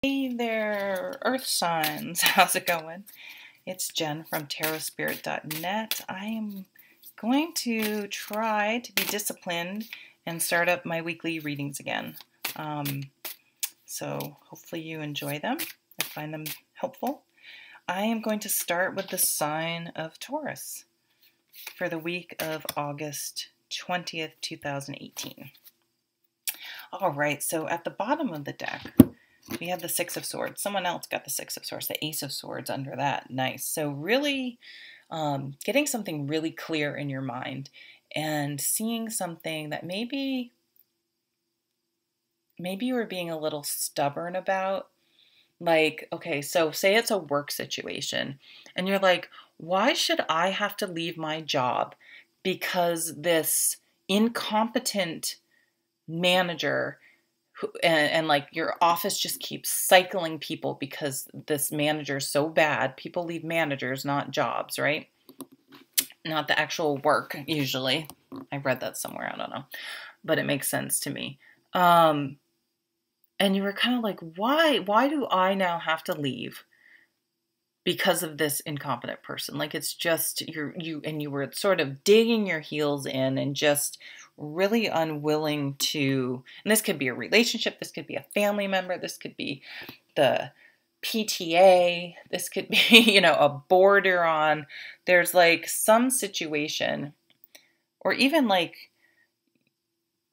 Hey there, Earth signs. How's it going? It's Jen from TAURUSVIRGO.net. I am going to try to be disciplined and start up my weekly readings again. So hopefully you enjoy them. I find them helpful. I am going to start with the sign of Taurus for the week of August 20th, 2018. All right, so at the bottom of the deck, we have the Six of Swords. Someone else got the Six of Swords, the Ace of Swords under that. Nice. So really getting something really clear in your mind and seeing something that maybe you were being a little stubborn about. Like, okay, so say it's a work situation and you're like, why should I have to leave my job because this incompetent manager and like your office just keeps cycling people because this manager is so bad. People leave managers, not jobs, right? Not the actual work, usually. I read that somewhere, I don't know. But it makes sense to me. And you were kind of like, why do I now have to leave because of this incompetent person? Like, it's just you were sort of digging your heels in and just really unwilling to, and this could be a relationship, this could be a family member, this could be the PTA, this could be, a board you're on. There's like some situation, or even like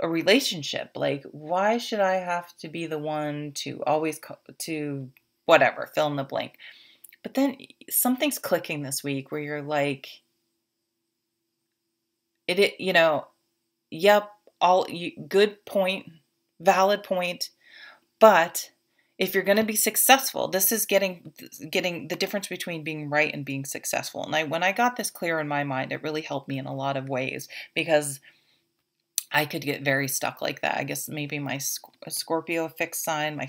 a relationship, like, why should I have to be the one to always to whatever, fill in the blank. But then something's clicking this week where you're like, yep, good point, valid point. But if you're going to be successful, this is getting the difference between being right and being successful. And when I got this clear in my mind, it really helped me in a lot of ways, because I could get very stuck like that. I guess maybe my Scorpio fixed sign, my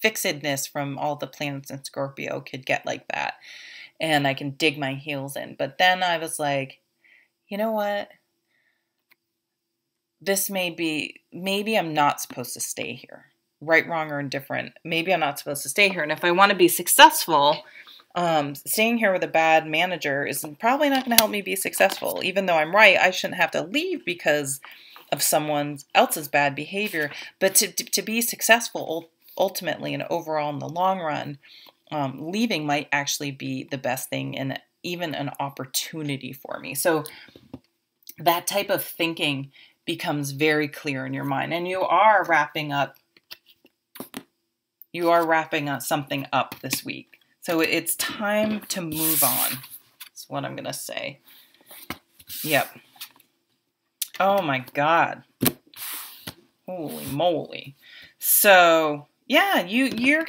fixedness from all the planets in Scorpio could get like that. And I can dig my heels in. But then I was like, you know what? This maybe I'm not supposed to stay here. Right, wrong, or indifferent. Maybe I'm not supposed to stay here. And if I want to be successful, staying here with a bad manager is probably not going to help me be successful. Even though I'm right, I shouldn't have to leave because of someone else's bad behavior. But to be successful ultimately and overall in the long run, leaving might actually be the best thing and even an opportunity for me. So that type of thinking becomes very clear in your mind, and you are wrapping something up this week. So it's time to move on. That's what I'm going to say. Yep. Oh my God. Holy moly. So yeah, you're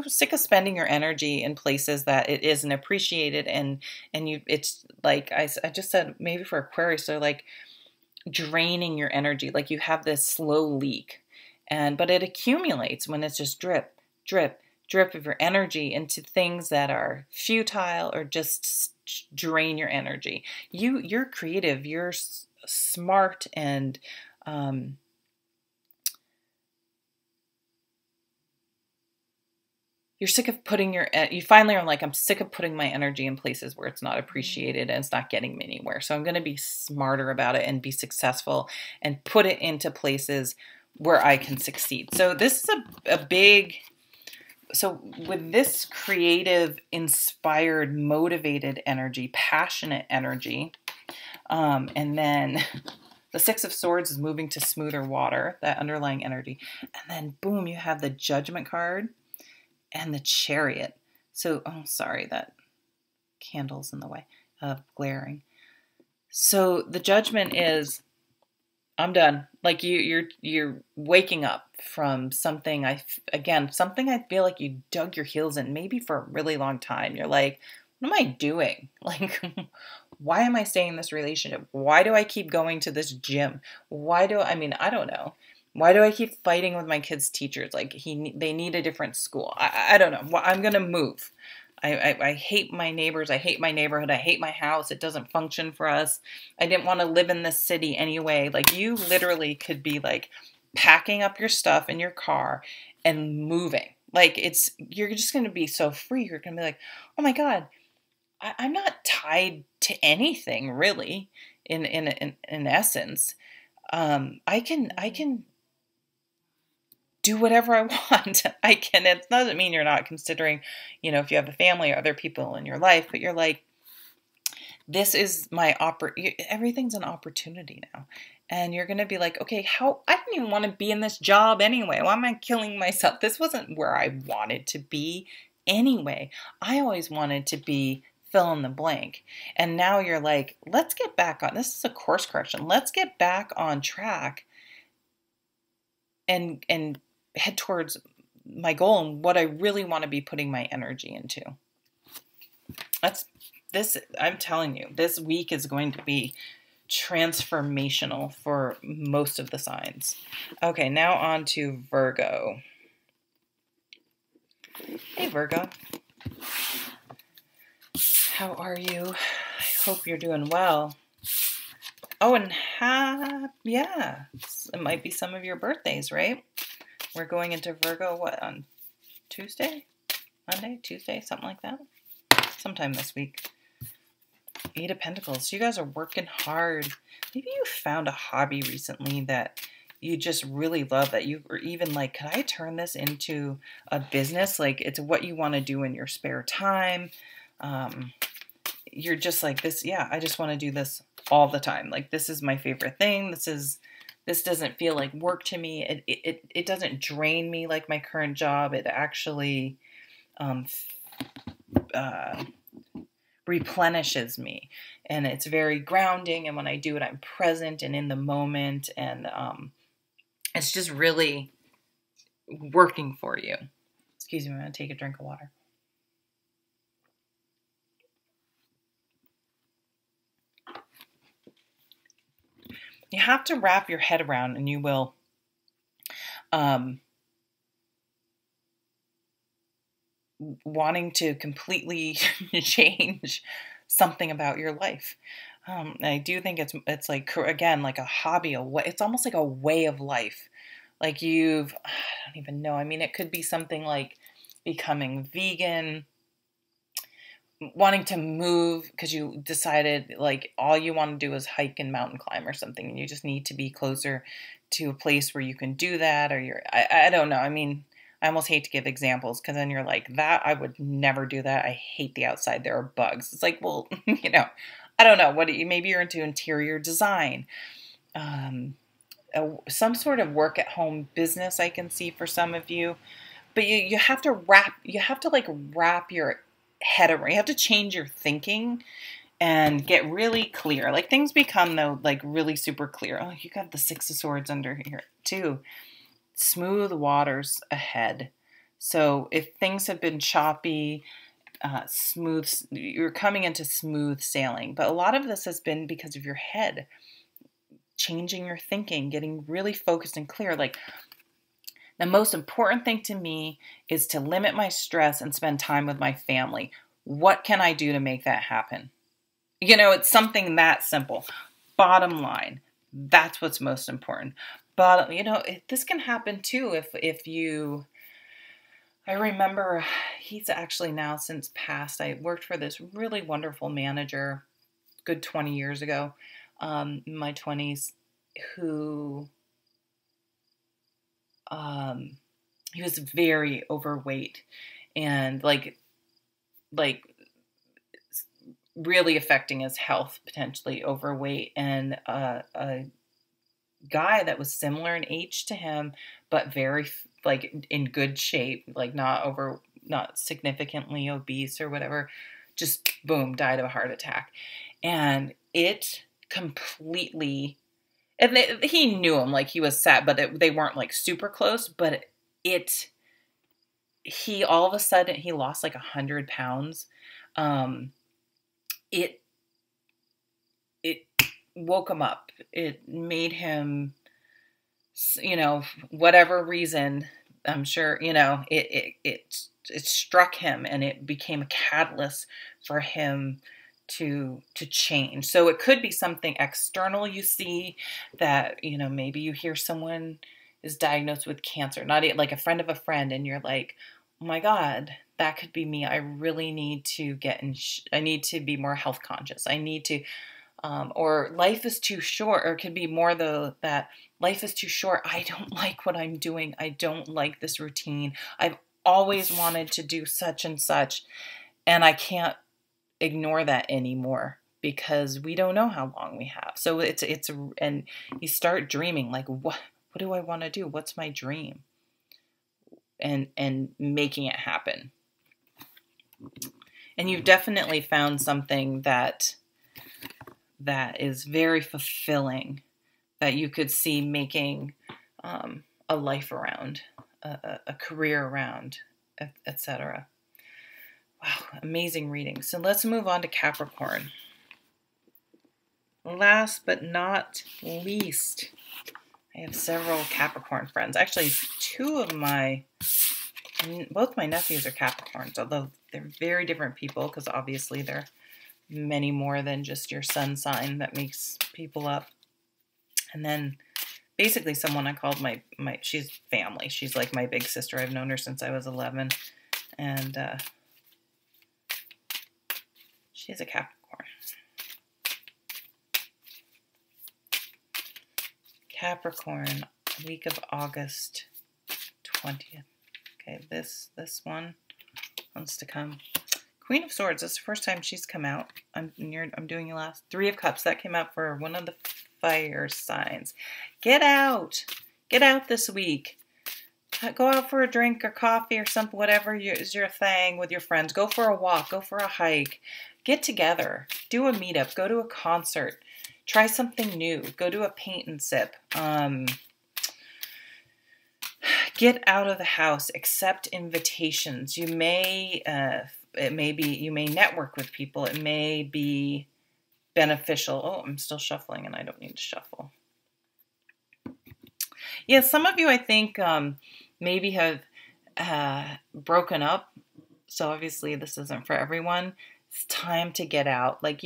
sick of spending your energy in places that it isn't appreciated, and it's like I just said, maybe for Aquarius, so like draining your energy. Like you have this slow leak, but it accumulates when it's just drip, drip, drip of your energy into things that are futile or just drain your energy. You're creative, you're smart, and you're sick of you finally are like, I'm sick of putting my energy in places where it's not appreciated and it's not getting me anywhere. So I'm going to be smarter about it and be successful and put it into places where I can succeed. So this is a big, so with this creative, inspired, motivated energy, passionate energy, and then the Six of Swords is moving to smoother water, that underlying energy. And then boom, you have the Judgment card and the Chariot. So, oh, sorry, that candle's in the way of glaring. So the Judgment is, I'm done. Like you're waking up from something. Something I feel like you dug your heels in, maybe for a really long time. You're like, what am I doing? Like, why am I staying in this relationship? Why do I keep going to this gym? I don't know. Why do I keep fighting with my kids' teachers? Like they need a different school. I don't know. Well, I'm going to move. I hate my neighbors. I hate my neighborhood. I hate my house. It doesn't function for us. I didn't want to live in this city anyway. Like you literally could be like packing up your stuff in your car and moving. Like you're just going to be so free. You're going to be like, oh my God, I'm not tied to anything really in essence. I can do whatever I want. It doesn't mean you're not considering, if you have a family or other people in your life, but you're like, this is everything's an opportunity now. And you're going to be like, okay, I didn't even want to be in this job anyway. Why am I killing myself? This wasn't where I wanted to be anyway. I always wanted to be fill in the blank. And now you're like, let's get back on, this is a course correction. Let's get back on track and head towards my goal and what I really want to be putting my energy into. I'm telling you, this week is going to be transformational for most of the signs. Okay, now on to Virgo. Hey, Virgo. How are you? I hope you're doing well. Oh, and yeah, it might be some of your birthdays, right? We're going into Virgo, what, on Tuesday? Monday? Tuesday? Something like that? Sometime this week. 8 of Pentacles. You guys are working hard. Maybe you found a hobby recently that you just really love, that you were even like, could I turn this into a business? Like, it's what you want to do in your spare time. You're just like this. Yeah, I just want to do this all the time. Like, this is my favorite thing. This doesn't feel like work to me. It doesn't drain me like my current job. It actually replenishes me, and it's very grounding. And when I do it, I'm present and in the moment, and it's just really working for you. Excuse me, I'm going to take a drink of water. You have to wrap your head around, and you will, wanting to completely change something about your life. I do think it's like, again, like a hobby, it's almost like a way of life. Like I don't even know. I mean, it could be something like becoming vegan, wanting to move because you decided like all you want to do is hike and mountain climb or something, and you just need to be closer to a place where you can do that, or I don't know. I mean, I almost hate to give examples because then you're like, that I would never do that. I hate the outside. There are bugs. It's like, well, I don't know. Maybe you're into interior design, some sort of work at home business I can see for some of you, but you have to wrap your head around. You have to change your thinking and get really clear. Like, things become, though, like really super clear. Oh, you got the 6 of Swords under here too. Smooth waters ahead. So if things have been choppy, you're coming into smooth sailing. But a lot of this has been because of your head, changing your thinking, getting really focused and clear. Like, the most important thing to me is to limit my stress and spend time with my family. What can I do to make that happen? It's something that simple. Bottom line, that's what's most important. But, this can happen too if you... I remember he's actually now since passed. I worked for this really wonderful manager good 20 years ago, in my 20s, who... he was very overweight and like really affecting his health, potentially overweight, and a guy that was similar in age to him, but very like in good shape, like not significantly obese or whatever, just boom, died of a heart attack. And it completely... And he knew him, like he was sad, but they weren't like super close. But he all of a sudden he lost like 100 pounds. It woke him up. It made him, whatever reason, I'm sure, it struck him, and it became a catalyst for him to change. So it could be something external you see, that, maybe you hear someone is diagnosed with cancer, not like a friend of a friend, and you're like, oh my God, that could be me. I really need to get in, I need to be more health conscious. I need to, or life is too short, or it could be more that life is too short. I don't like what I'm doing. I don't like this routine. I've always wanted to do such and such, and I can't ignore that anymore because we don't know how long we have. So and you start dreaming like, what do I want to do? What's my dream? And making it happen. And you've definitely found something that is very fulfilling, that you could see making a life around, a career around, etc. Wow, amazing reading. So let's move on to Capricorn. Last but not least, I have several Capricorn friends. Actually, both my nephews are Capricorns, although they're very different people, because obviously they're many more than just your sun sign that makes people up. And then basically someone I called she's family. She's like my big sister. I've known her since I was 11. And she's a Capricorn. Capricorn, week of August 20th. Okay, this one wants to come. Queen of Swords, this is the first time she's come out. I'm doing your last. Three of Cups, that came out for one of the fire signs. Get out. Get out this week. Go out for a drink or coffee or something, whatever is your thing with your friends. Go for a walk. Go for a hike. Get together. Do a meetup. Go to a concert. Try something new. Go to a paint and sip. Get out of the house. Accept invitations. You may network with people. It may be beneficial. Oh, I'm still shuffling and I don't need to shuffle. Yeah, some of you I think maybe have broken up. So obviously this isn't for everyone. It's time to get out. Like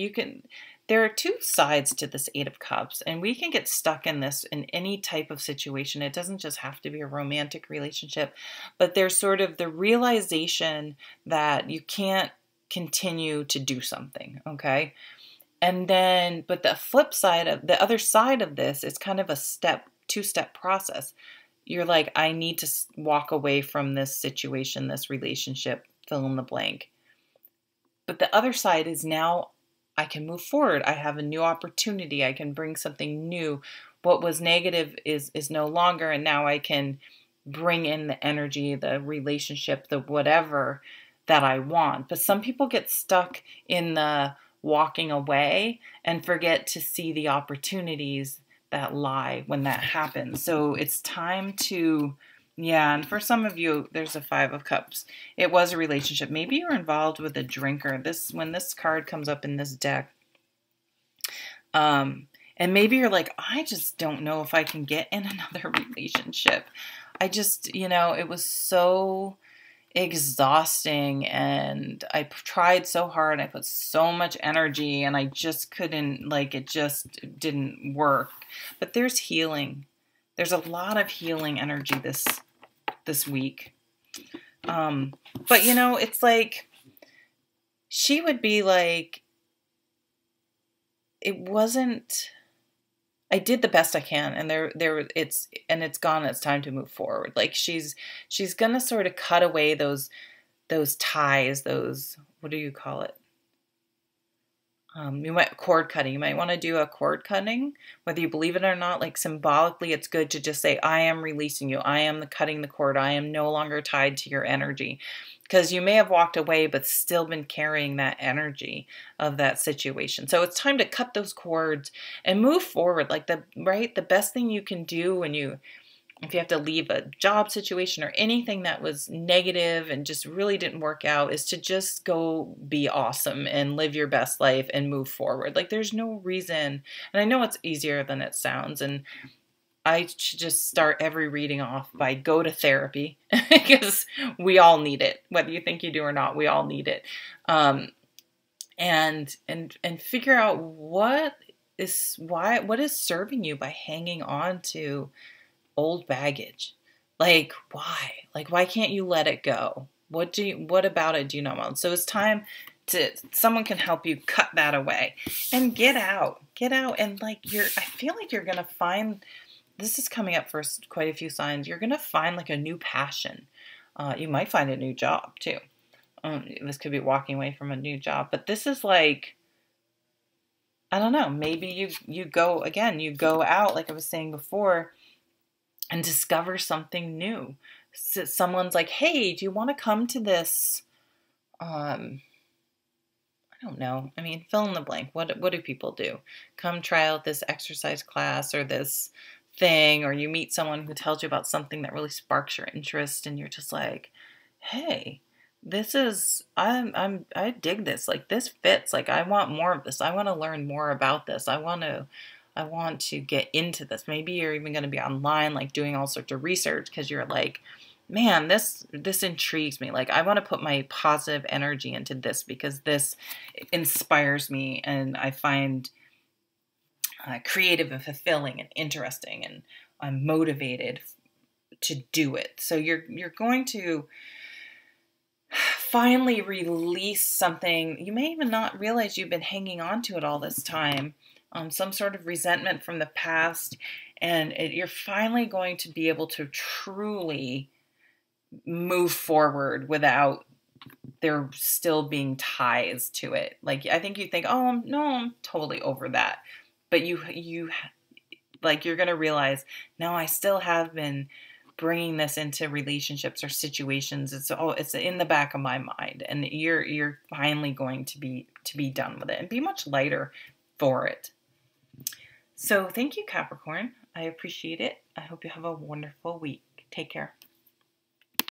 there are two sides to this Eight of Cups, and we can get stuck in this in any type of situation. It doesn't just have to be a romantic relationship, but there's sort of the realization that you can't continue to do something, okay? And then, but the other side of this is kind of a two-step process. You're like, I need to walk away from this situation, this relationship, fill in the blank. But the other side is now I can move forward. I have a new opportunity. I can bring something new. What was negative is no longer, and now I can bring in the energy, the relationship, the whatever that I want. But some people get stuck in the walking away and forget to see the opportunities that lie when that happens. So it's time to, and for some of you, there's a Five of Cups. It was a relationship. Maybe you're involved with a drinker. When this card comes up in this deck, and maybe you're like, I just don't know if I can get in another relationship. I just, it was so exhausting, and I tried so hard. I put so much energy, and I just couldn't, it just didn't work. But there's healing. There's a lot of healing energy this week. But it's like she would be like, it wasn't, I did the best I can, and it's gone. It's time to move forward. Like she's gonna sort of cut away those ties, those, what do you call it? You might cord cutting. You might want to do a cord cutting, whether you believe it or not. Like symbolically, it's good to just say, I am releasing you. I am cutting the cord. I am no longer tied to your energy. Because you may have walked away, but still been carrying that energy of that situation. So it's time to cut those cords and move forward. Like the best thing you can do if you have to leave a job situation or anything that was negative and just really didn't work out, is to just go be awesome and live your best life and move forward. Like there's no reason. And I know it's easier than it sounds. And I should just start every reading off by go to therapy, because we all need it. Whether you think you do or not, we all need it. And figure out what is serving you by hanging on to old baggage. Like why can't you let it go? What about it do you not want? So it's time someone can help you cut that away and get out. And like I feel like you're going to find, this is coming up for quite a few signs. You're going to find like a new passion. You might find a new job too. This could be walking away from a new job, but this is like, I don't know, maybe you go out, like I was saying before, and discover something new. So someone's like, hey, do you want to come to this, I don't know. I mean, fill in the blank. What do people do? Come try out this exercise class or this thing, or you meet someone who tells you about something that really sparks your interest, and you're just like, hey, this is, I dig this. Like, this fits. Like, I want more of this. I want to learn more about this. I want to get into this. Maybe you're even going to be online, like doing all sorts of research because you're like, man, this intrigues me. Like, I want to put my positive energy into this because this inspires me and I find creative and fulfilling and interesting, and I'm motivated to do it. So you're going to finally release something. You may even not realize you've been hanging on to it all this time. Some sort of resentment from the past, and you're finally going to be able to truly move forward without there still being ties to it. Like, I think you think, oh, no, I'm totally over that. But you like, you're going to realize, no, I still have been bringing this into relationships or situations. It's in the back of my mind, and you're finally going to be done with it and be much lighter for it. So thank you, Capricorn. I appreciate it. I hope you have a wonderful week. Take care.